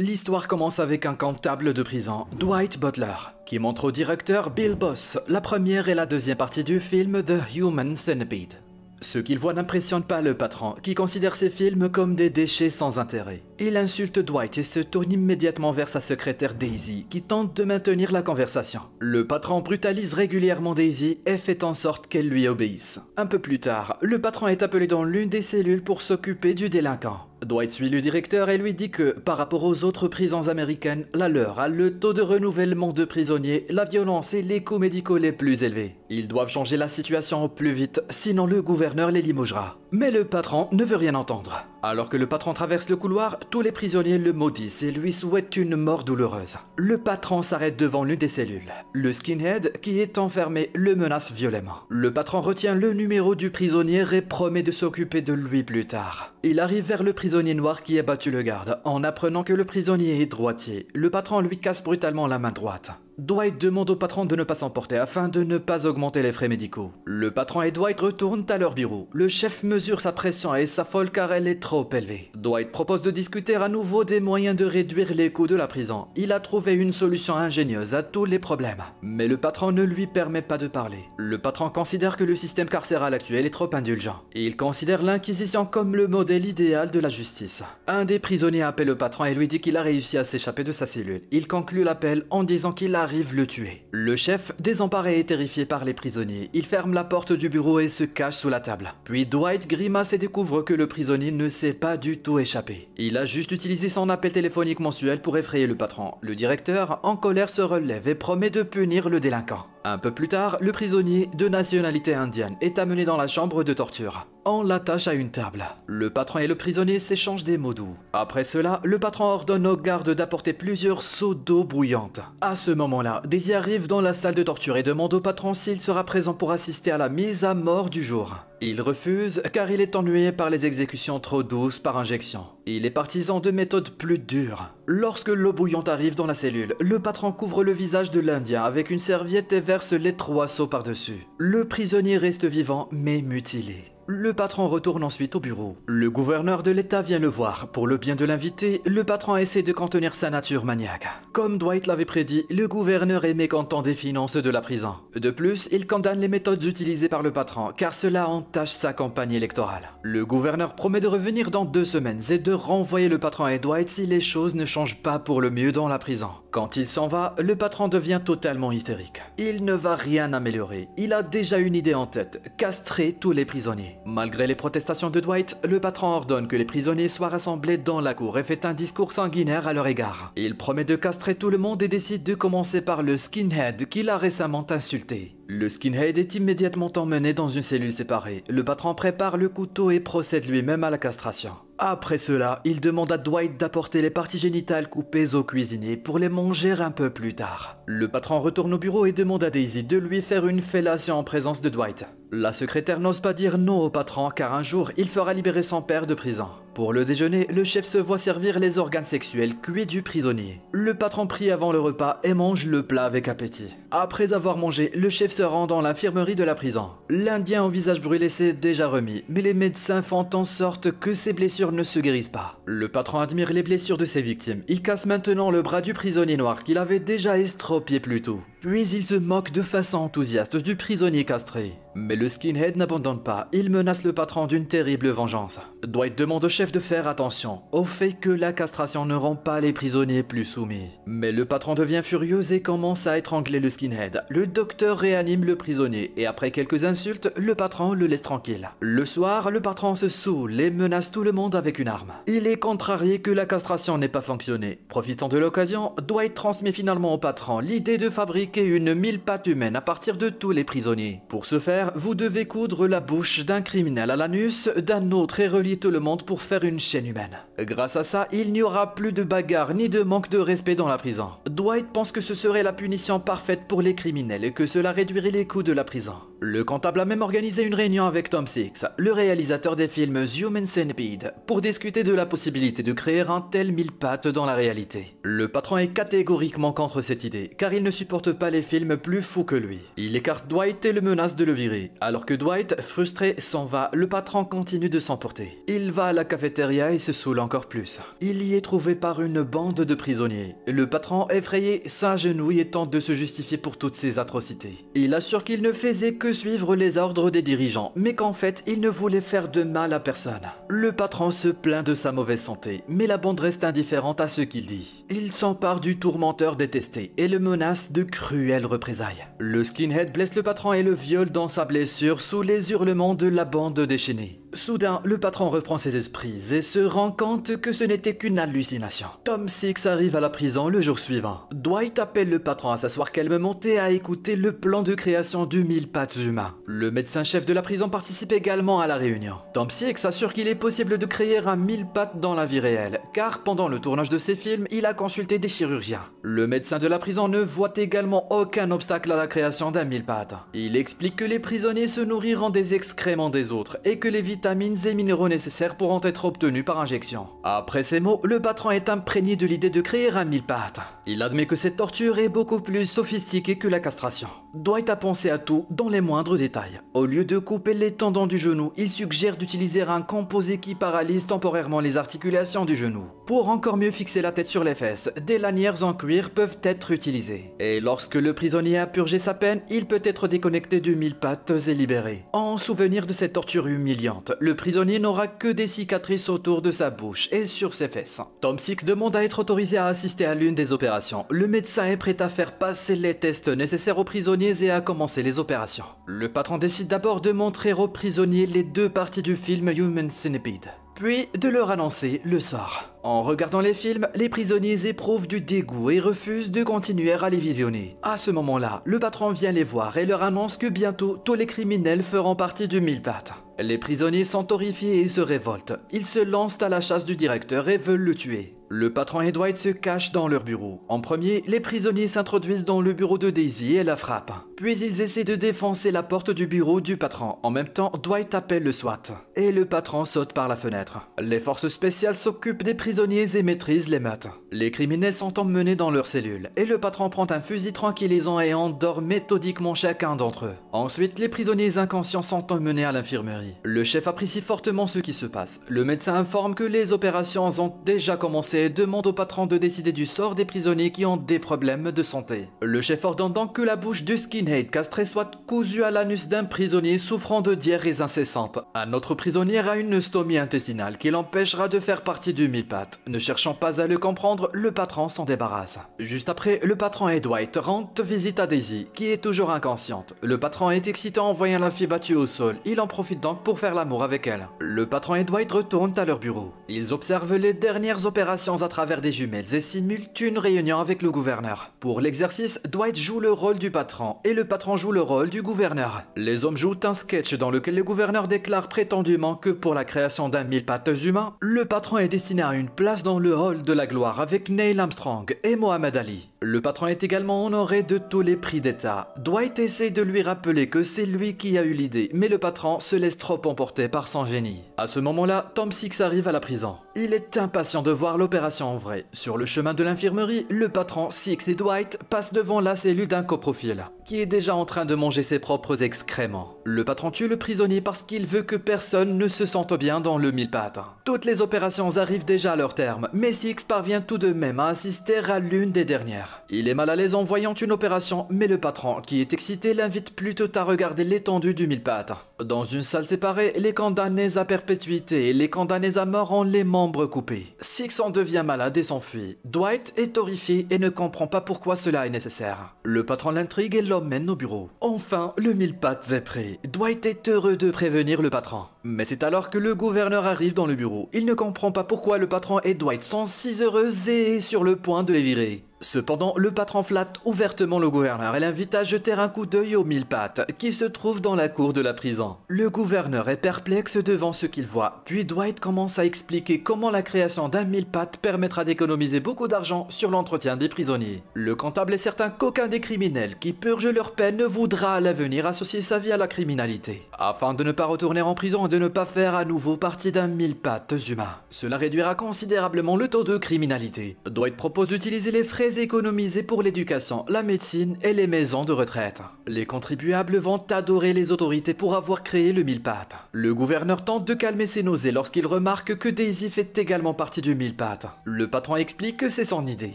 L'histoire commence avec un comptable de prison, Dwight Butler, qui montre au directeur Bill Boss la première et la deuxième partie du film The Human Centipede. Ce qu'il voit n'impressionne pas le patron, qui considère ces films comme des déchets sans intérêt. Il insulte Dwight et se tourne immédiatement vers sa secrétaire Daisy, qui tente de maintenir la conversation. Le patron brutalise régulièrement Daisy et fait en sorte qu'elle lui obéisse. Un peu plus tard, le patron est appelé dans l'une des cellules pour s'occuper du délinquant. Dwight suit le directeur et lui dit que, par rapport aux autres prisons américaines, la leur a le taux de renouvellement de prisonniers, la violence et les coûts médicaux les plus élevés. Ils doivent changer la situation au plus vite, sinon le gouverneur les limogera. Mais le patron ne veut rien entendre. Alors que le patron traverse le couloir, tous les prisonniers le maudissent et lui souhaitent une mort douloureuse. Le patron s'arrête devant l'une des cellules. Le skinhead, qui est enfermé, le menace violemment. Le patron retient le numéro du prisonnier et promet de s'occuper de lui plus tard. Il arrive vers le prisonnier noir qui a battu le garde. En apprenant que le prisonnier est droitier, le patron lui casse brutalement la main droite. Dwight demande au patron de ne pas s'emporter afin de ne pas augmenter les frais médicaux. Le patron et Dwight retournent à leur bureau. Le chef mesure sa pression et s'affole car elle est trop élevée. Dwight propose de discuter à nouveau des moyens de réduire les coûts de la prison. Il a trouvé une solution ingénieuse à tous les problèmes. Mais le patron ne lui permet pas de parler. Le patron considère que le système carcéral actuel est trop indulgent. Il considère l'Inquisition comme le modèle idéal de la justice. Un des prisonniers appelle le patron et lui dit qu'il a réussi à s'échapper de sa cellule. Il conclut l'appel en disant qu'il arrive le tuer. Le chef, désemparé et terrifié par les prisonniers, il ferme la porte du bureau et se cache sous la table. Puis Dwight grimace et découvre que le prisonnier ne s'est pas du tout échappé. Il a juste utilisé son appel téléphonique mensuel pour effrayer le patron. Le directeur, en colère, se relève et promet de punir le délinquant. Un peu plus tard, le prisonnier, de nationalité indienne, est amené dans la chambre de torture. On l'attache à une table. Le patron et le prisonnier s'échangent des mots doux. Après cela, le patron ordonne aux gardes d'apporter plusieurs seaux d'eau bouillante. À ce moment-là, Daisy arrive dans la salle de torture et demande au patron s'il sera présent pour assister à la mise à mort du jour. Il refuse car il est ennuyé par les exécutions trop douces par injection. Il est partisan de méthodes plus dures. Lorsque l'eau bouillante arrive dans la cellule, le patron couvre le visage de l'Indien avec une serviette et verse les 3 seaux par-dessus. Le prisonnier reste vivant mais mutilé. Le patron retourne ensuite au bureau. Le gouverneur de l'État vient le voir. Pour le bien de l'invité, le patron essaie de contenir sa nature maniaque. Comme Dwight l'avait prédit, le gouverneur est mécontent des finances de la prison. De plus, il condamne les méthodes utilisées par le patron, car cela entache sa campagne électorale. Le gouverneur promet de revenir dans 2 semaines et de renvoyer le patron et Dwight si les choses ne changent pas pour le mieux dans la prison. Quand il s'en va, le patron devient totalement hystérique. Il ne va rien améliorer. Il a déjà une idée en tête, castrer tous les prisonniers. Malgré les protestations de Dwight, le patron ordonne que les prisonniers soient rassemblés dans la cour et fait un discours sanguinaire à leur égard. Il promet de castrer tout le monde et décide de commencer par le skinhead qu'il a récemment insulté. Le skinhead est immédiatement emmené dans une cellule séparée. Le patron prépare le couteau et procède lui-même à la castration. Après cela, il demande à Dwight d'apporter les parties génitales coupées au cuisinier pour les manger un peu plus tard. Le patron retourne au bureau et demande à Daisy de lui faire une fellation en présence de Dwight. La secrétaire n'ose pas dire non au patron car un jour, il fera libérer son père de prison. Pour le déjeuner, le chef se voit servir les organes sexuels cuits du prisonnier. Le patron prie avant le repas et mange le plat avec appétit. Après avoir mangé, le chef se rend dans l'infirmerie de la prison. L'Indien au visage brûlé s'est déjà remis, mais les médecins font en sorte que ses blessures ne se guérissent pas. Le patron admire les blessures de ses victimes. Il casse maintenant le bras du prisonnier noir qu'il avait déjà estropié plus tôt. Puis il se moque de façon enthousiaste du prisonnier castré. Mais le skinhead n'abandonne pas, il menace le patron d'une terrible vengeance. Dwight demande au chef de faire attention au fait que la castration ne rend pas les prisonniers plus soumis. Mais le patron devient furieux et commence à étrangler le skinhead. Le docteur réanime le prisonnier et après quelques insultes, le patron le laisse tranquille. Le soir, le patron se saoule et menace tout le monde avec une arme. Il est contrarié que la castration n'ait pas fonctionné. Profitant de l'occasion, Dwight transmet finalement au patron l'idée de fabriquer une mille-pattes humaine à partir de tous les prisonniers. Pour ce faire, vous devez coudre la bouche d'un criminel à l'anus d'un autre et relier tout le monde pour faire une chaîne humaine. Grâce à ça, il n'y aura plus de bagarre ni de manque de respect dans la prison. Dwight pense que ce serait la punition parfaite pour les criminels et que cela réduirait les coûts de la prison. Le comptable a même organisé une réunion avec Tom Six, le réalisateur des films Human Centipede, pour discuter de la possibilité de créer un tel mille pattes dans la réalité. Le patron est catégoriquement contre cette idée, car il ne supporte pas les films plus fous que lui. Il écarte Dwight et le menace de le virer. Alors que Dwight, frustré, s'en va, le patron continue de s'emporter. Il va à la cafétéria et se saoule encore plus. Il y est trouvé par une bande de prisonniers. Le patron, effrayé, s'agenouille et tente de se justifier pour toutes ces atrocités. Il assure qu'il ne faisait que suivre les ordres des dirigeants, mais qu'en fait, il ne voulait faire de mal à personne. Le patron se plaint de sa mauvaise santé, mais la bande reste indifférente à ce qu'il dit. Il s'empare du tourmenteur détesté et le menace de cruelles représailles. Le skinhead blesse le patron et le viole dans sa blessure sous les hurlements de la bande déchaînée. Soudain, le patron reprend ses esprits et se rend compte que ce n'était qu'une hallucination. Tom Six arrive à la prison le jour suivant. Dwight appelle le patron à s'asseoir calmement et à écouter le plan de création du mille pattes humain. Le médecin-chef de la prison participe également à la réunion. Tom Six assure qu'il est possible de créer un mille pattes dans la vie réelle, car pendant le tournage de ses films, il a consulté des chirurgiens. Le médecin de la prison ne voit également aucun obstacle à la création d'un mille pattes. Il explique que les prisonniers se nourriront des excréments des autres et que les vitamines et minéraux nécessaires pourront être obtenus par injection. Après ces mots, le patron est imprégné de l'idée de créer un mille pattes. Il admet que cette torture est beaucoup plus sophistiquée que la castration. Dwight a pensé à tout dans les moindres détails. Au lieu de couper les tendons du genou, il suggère d'utiliser un composé qui paralyse temporairement les articulations du genou. Pour encore mieux fixer la tête sur les fesses, des lanières en cuir peuvent être utilisées. Et lorsque le prisonnier a purgé sa peine, il peut être déconnecté du mille pattes et libéré. En souvenir de cette torture humiliante, le prisonnier n'aura que des cicatrices autour de sa bouche et sur ses fesses. Tom Six demande à être autorisé à assister à l'une des opérations. Le médecin est prêt à faire passer les tests nécessaires aux prisonniers et à commencer les opérations. Le patron décide d'abord de montrer aux prisonniers les deux parties du film Human Centipede, puis de leur annoncer le sort. En regardant les films, les prisonniers éprouvent du dégoût et refusent de continuer à les visionner. À ce moment-là, le patron vient les voir et leur annonce que bientôt tous les criminels feront partie du mille pattes. Les prisonniers sont horrifiés et se révoltent. Ils se lancent à la chasse du directeur et veulent le tuer. Le patron et Dwight se cachent dans leur bureau. En premier, les prisonniers s'introduisent dans le bureau de Daisy et la frappent. Puis ils essaient de défoncer la porte du bureau du patron. En même temps, Dwight appelle le SWAT. Et le patron saute par la fenêtre. Les forces spéciales s'occupent des prisonniers et maîtrisent les meutes. Les criminels sont emmenés dans leur cellule. Et le patron prend un fusil tranquillisant et endort méthodiquement chacun d'entre eux. Ensuite, les prisonniers inconscients sont emmenés à l'infirmerie. Le chef apprécie fortement ce qui se passe. Le médecin informe que les opérations ont déjà commencé et demande au patron de décider du sort des prisonniers qui ont des problèmes de santé. Le chef ordonne donc que la bouche du skinhead castré soit cousue à l'anus d'un prisonnier souffrant de diarrhées incessantes. Un autre prisonnier a une stomie intestinale qui l'empêchera de faire partie du mille pattes. Ne cherchant pas à le comprendre, le patron s'en débarrasse. Juste après, le patron et Dwight rendent visite à Daisy, qui est toujours inconsciente. Le patron est excité en voyant la fille battue au sol. Il en profite donc pour faire l'amour avec elle. Le patron et Dwight retournent à leur bureau. Ils observent les dernières opérations à travers des jumelles et simulent une réunion avec le gouverneur. Pour l'exercice, Dwight joue le rôle du patron et le patron joue le rôle du gouverneur. Les hommes jouent un sketch dans lequel le gouverneur déclare prétendument que pour la création d'un mille pattes humain, le patron est destiné à une place dans le hall de la gloire avec Neil Armstrong et Mohamed Ali. Le patron est également honoré de tous les prix d'État. Dwight essaie de lui rappeler que c'est lui qui a eu l'idée, mais le patron se laisse trop emporter par son génie. À ce moment-là, Tom Six arrive à la prison. Il est impatient de voir l'opération en vrai. Sur le chemin de l'infirmerie, le patron, Six et Dwight passent devant la cellule d'un coprophile, qui est déjà en train de manger ses propres excréments. Le patron tue le prisonnier parce qu'il veut que personne ne se sente bien dans le mille pattes. Toutes les opérations arrivent déjà à leur terme, mais Six parvient tout de même à assister à l'une des dernières. Il est mal à l'aise en voyant une opération, mais le patron, qui est excité, l'invite plutôt à regarder l'étendue du mille pattes. Dans une salle séparée, les condamnés à perpétuité et les condamnés à mort ont les membres coupés. Six en devient malade et s'enfuit. Dwight est horrifié et ne comprend pas pourquoi cela est nécessaire. Le patron l'intrigue et l'emmène au bureau. Enfin, le mille pattes est prêt. Dwight est heureux de prévenir le patron. Mais c'est alors que le gouverneur arrive dans le bureau. Il ne comprend pas pourquoi le patron et Dwight sont si heureux et est sur le point de les virer. Cependant, le patron flatte ouvertement le gouverneur et l'invite à jeter un coup d'œil aux 1000 pattes qui se trouvent dans la cour de la prison. Le gouverneur est perplexe devant ce qu'il voit, puis Dwight commence à expliquer comment la création d'un 1000 pattes permettra d'économiser beaucoup d'argent sur l'entretien des prisonniers. Le comptable est certain qu'aucun des criminels qui purgent leur peine ne voudra à l'avenir associer sa vie à la criminalité, afin de ne pas retourner en prison et de ne pas faire à nouveau partie d'un 1000 pattes humain. Cela réduira considérablement le taux de criminalité. Dwight propose d'utiliser les frais économisés pour l'éducation, la médecine et les maisons de retraite. Les contribuables vont adorer les autorités pour avoir créé le 1000 pattes. Le gouverneur tente de calmer ses nausées lorsqu'il remarque que Daisy fait également partie du 1000 pattes. Le patron explique que c'est son idée.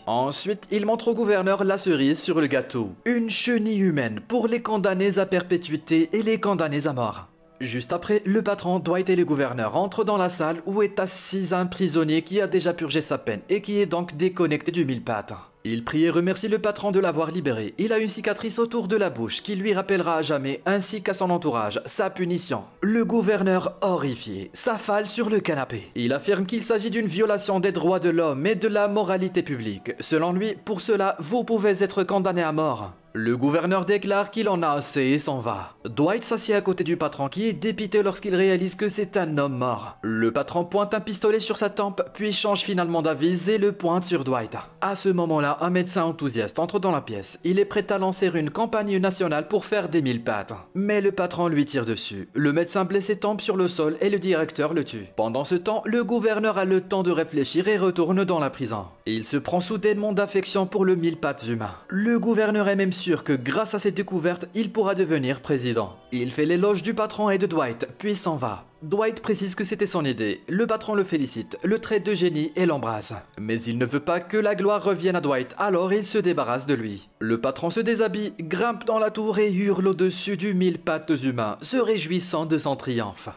Ensuite, il montre au gouverneur la cerise sur le gâteau. Une chenille humaine pour les condamnés à perpétuité et les condamnés à mort. Juste après, le patron, Dwight et le gouverneur entrent dans la salle où est assis un prisonnier qui a déjà purgé sa peine et qui est donc déconnecté du 1000 pattes. Il prie et remercie le patron de l'avoir libéré. Il a une cicatrice autour de la bouche qui lui rappellera à jamais, ainsi qu'à son entourage, sa punition. Le gouverneur, horrifié, s'affale sur le canapé. Il affirme qu'il s'agit d'une violation des droits de l'homme et de la moralité publique. Selon lui, pour cela, vous pouvez être condamné à mort. Le gouverneur déclare qu'il en a assez et s'en va. Dwight s'assied à côté du patron qui est dépité lorsqu'il réalise que c'est un homme mort. Le patron pointe un pistolet sur sa tempe, puis change finalement d'avis et le pointe sur Dwight. À ce moment-là, un médecin enthousiaste entre dans la pièce. Il est prêt à lancer une campagne nationale pour faire des 1000 pattes. Mais le patron lui tire dessus. Le médecin blessé tombe sur le sol et le directeur le tue. Pendant ce temps, le gouverneur a le temps de réfléchir et retourne dans la prison. Il se prend soudainement d'affection pour le 1000 pattes humain. Le gouverneur est même sûr que grâce à cette découverte, il pourra devenir président. Il fait l'éloge du patron et de Dwight, puis s'en va. Dwight précise que c'était son idée, le patron le félicite, le traite de génie et l'embrasse. Mais il ne veut pas que la gloire revienne à Dwight, alors il se débarrasse de lui. Le patron se déshabille, grimpe dans la tour et hurle au-dessus du 1000 pattes humain, se réjouissant de son triomphe.